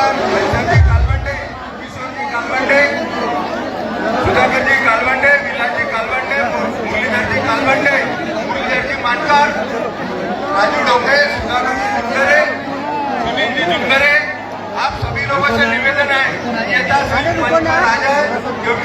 मानकर, वैशाली कालवंडे, किशोरजी कालवंडे, सुधाकरजी कालवंडे, विलासजी कालवंडे, मुरलीधरजी कालवंडे, मुरलीधरजी मानकर, राजू डोंगरे, सुधाकरजी जुनकरे, सुनीलजी जुनकरे, आप सभी लोगों से निवेदन है, नेता मंच पर आ जाए क्योंकि